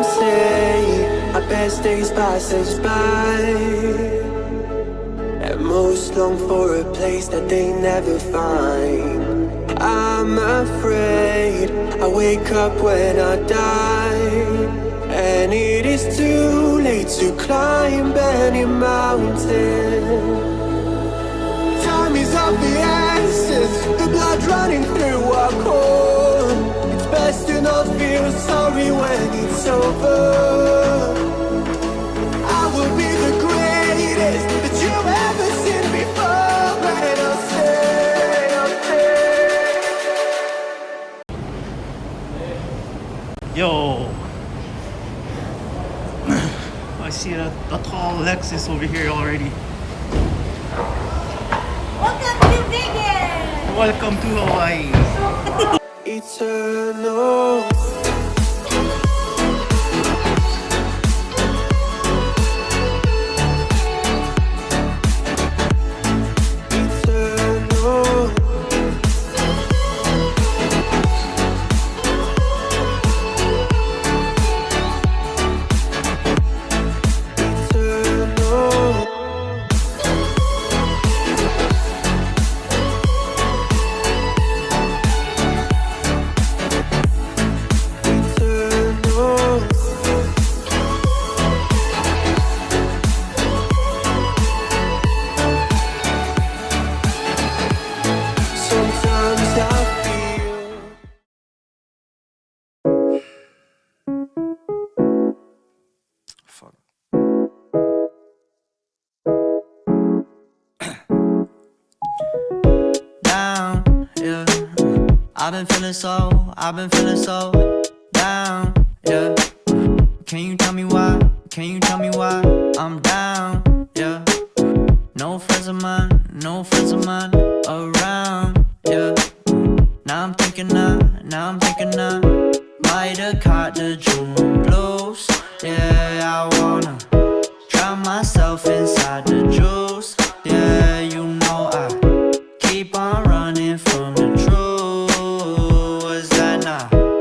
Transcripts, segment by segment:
Some say our best days pass us by, and most long for a place that they never find. I'm afraid I wake up when I die, and it is too late to climb any mountain. Time is of the essence, the blood running through our core. It's best to not feel sorry when it's over. I will be the greatest that you've ever seen before, and I'll stay, I'll stay. Yo, I see a tall Lexus over here already. Welcome to Vegas! Welcome to Hawaii. Eternal. I've been feeling so down, yeah. Can you tell me why? Can you tell me why I'm down, yeah? No friends of mine around, yeah. Now I'm thinking I might have caught the June blues, yeah. I wanna drown myself inside the juice, yeah. You know I keep on running from the truth.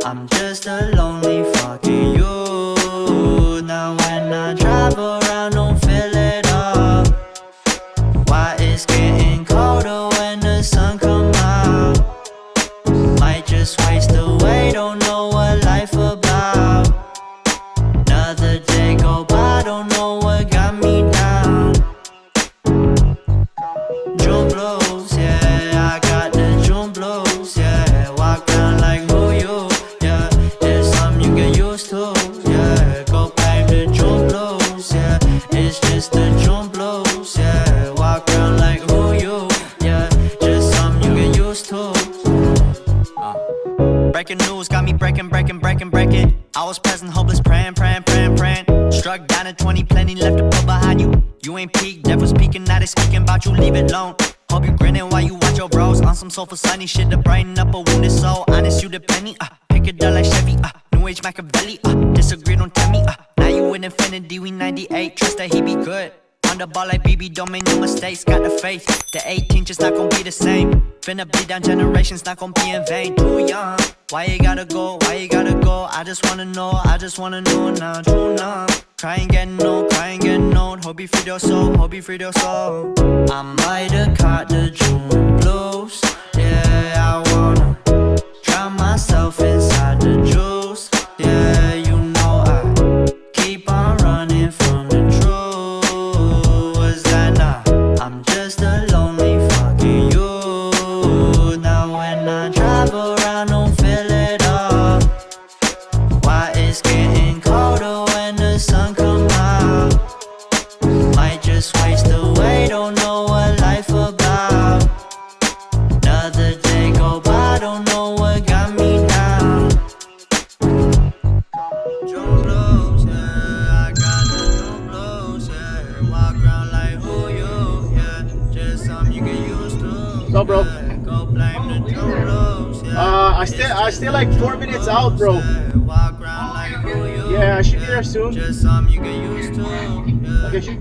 I'm just a lonely fucking youth. Now when I drive around, don't feel it up. Why it's getting colder when the sun come out? Might just waste away, don't know what life about. Another day go by, don't know what got me down. June blues, yeah, I got the June blues, yeah. Walk down like who you? Yeah, go blame the June blues, yeah. It's just the June blues, yeah. Walk around like who you, yeah. Just something you get used to. Breaking news got me breaking. I was present, hopeless, praying. Struck down at 20, plenty left to put behind you. You ain't peaked, devil's speaking, now they speaking about you, leave it alone. Hope you grinning while you watch your bros on some soulful sunny shit to brighten up a wounded soul. Honest, you the penny, pick it up like Chevy, New age Machiavelli, disagree, don't tell me, now you in infinity, we 98, trust that he be good. On the ball like BB, don't make no mistakes, got the faith. The 18 just not gon' be the same. Finna bleed down generations, not gon' be in vain. Too young, why you gotta go, I just wanna know now, true numb. Crying getting old, hope you free your soul, I might have caught the June blues, yeah, I wanna drown myself inside the juice, yeah, you know I keep on running from the truth. Was that not? I'm just a lonely fucking youth. Now when I drive around, don't feel it up. Why it's getting colder when the sun come out? Might just waste away, don't know what life about. Another day go by, don't know what got me down. June blues, yeah, I got the June blues, yeah. Walk around like who you, yeah. Just something you get used to. No, bro. Yeah. Go blame the June blues, yeah. I stay like 4 minutes out, bro. Walk around like who you, Yeah, I should be there soon. just something you get used to, yeah. Okay, shoot.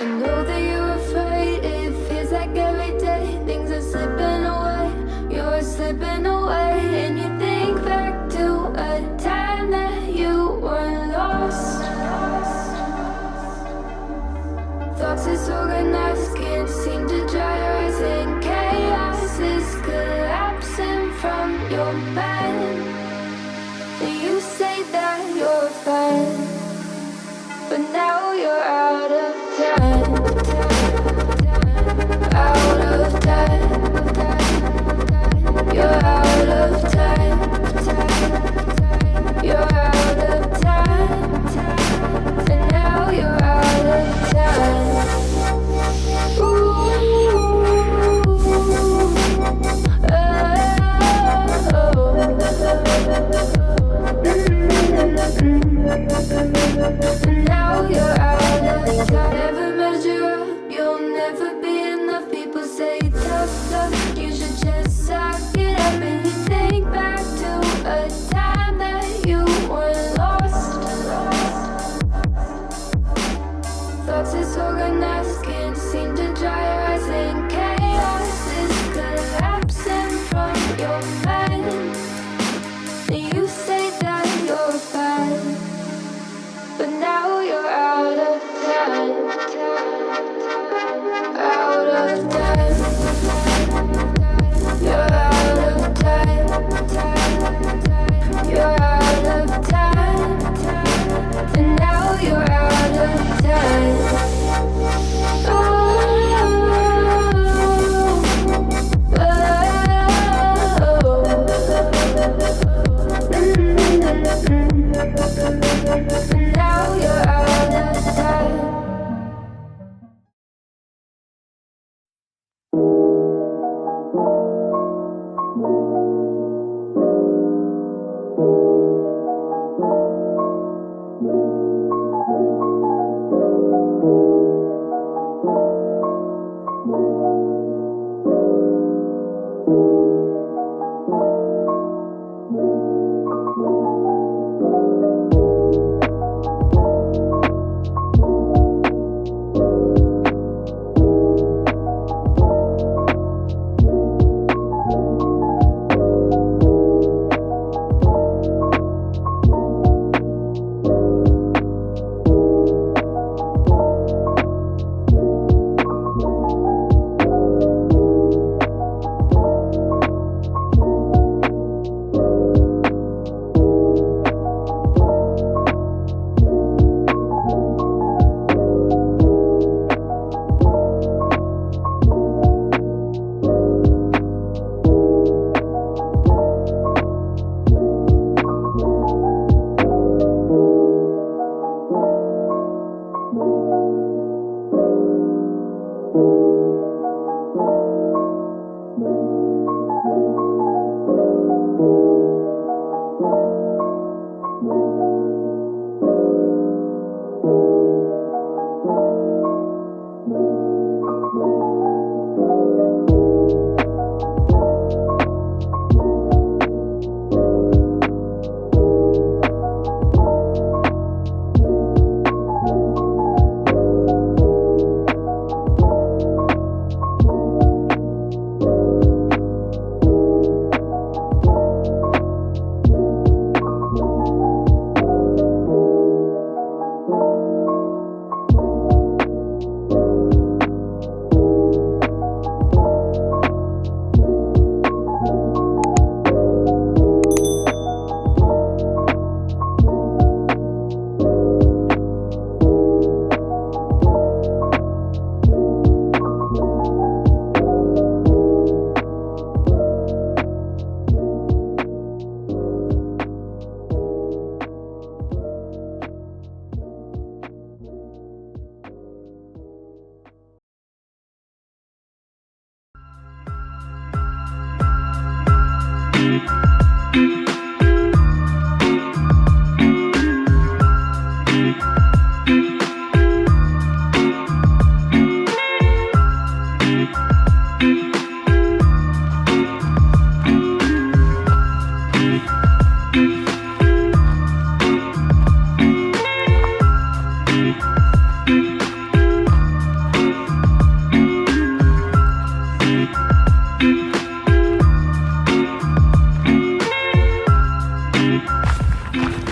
know that you're afraid. It feels like every day things are slipping away. You're slipping away, and you think back to a time that you were lost. Thoughts disorganized, can't seem to dry your eyes, and chaos is collapsing from your mind. And you say that you're fine, but now you're out of time. Out of time. You're out of time. You're out of time. And now you're out of time. Now you're out of time. Never measure up, you'll never be enough. People say tough love, you should just suck it up. And you think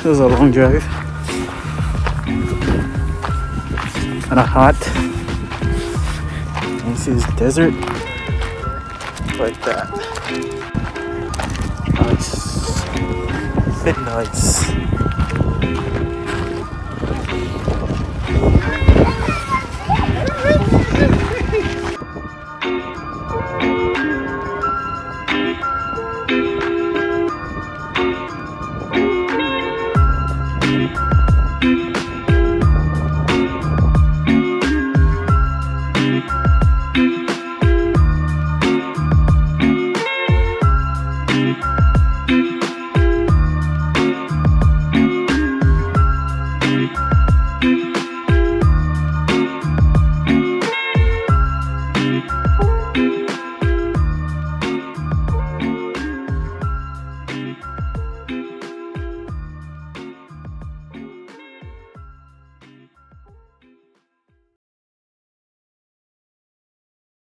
It was a long drive. Kind of hot. You see this desert? Like that. Nice. Bit nice.